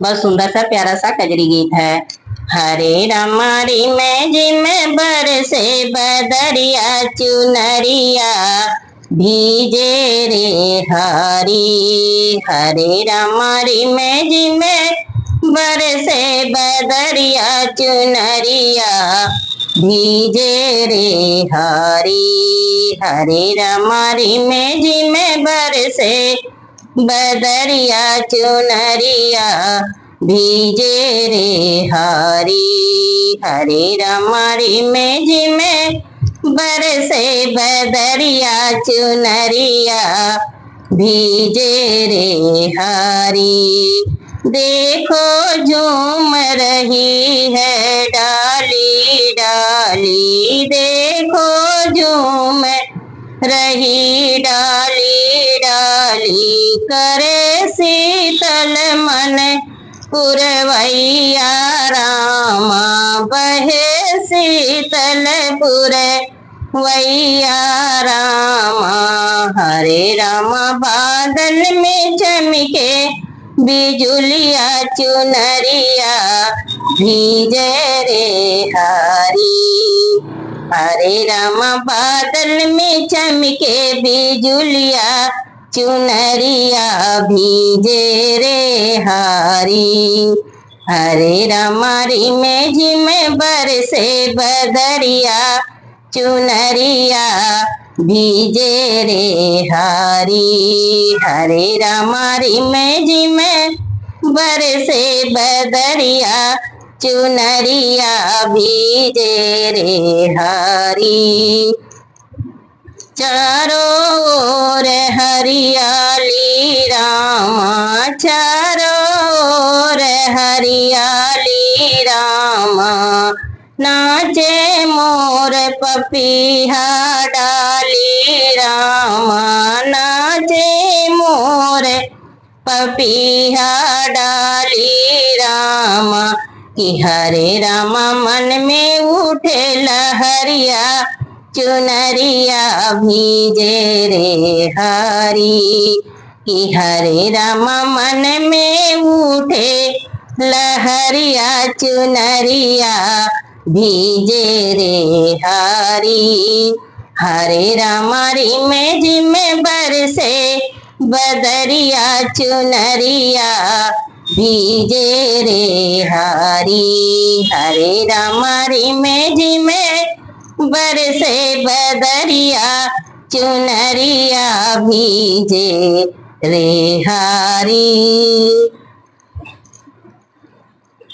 बहुत सुंदर सा प्यारा सा कजरी गीत है। हरे रामारी में जिम बरसे बदरिया चुनरिया भीजे रे हरी। हरे रामारी में जिम बरसे बदरिया चुनरिया भीजे रे हरी। हरे रामारी में जिम बरसे बदरिया चुनरिया भीजे रे हरी। हरे रामारी में जिमे बरसे बदरिया चुनरिया भीजे रे हरी। देखो झूम रही है डाली डाली, देखो झूम रही डाली डाली, करे शीतल मन पुरवैया रामा बहे शीतल पुरवैया रामा। हरे रामा बादल में चमके बिजुलिया चुनरिया भीजे रे हरी। हरे राम बादल में चमके बिजुलिया चुनरिया भीजे रे हरी। हरे रामारी में झिम बरसे बदरिया चुनरिया भीजे रे हरी। हरे रामारी में झिम बरसे बदरिया चुनरिया भीजे रे हरी। चारों ओर हरियाली रामा, चारों ओर हरियाली रामा, नाचे मोर पपीहा डाली रामा, नाचे मोर पपीहा डाली रामा। कि हरे रामा मन में उठे लहरिया चुनरिया भीजे रे हरी। कि हरे रामा मन में उठे लहरिया चुनरिया भीजे रे हरी। हरे रामारी में जिमे बरसे बदरिया चुनरिया भीजे रे हरी। हरे रामारी में जिमे बरसे बदरिया चुनरिया भीजे रे हरी।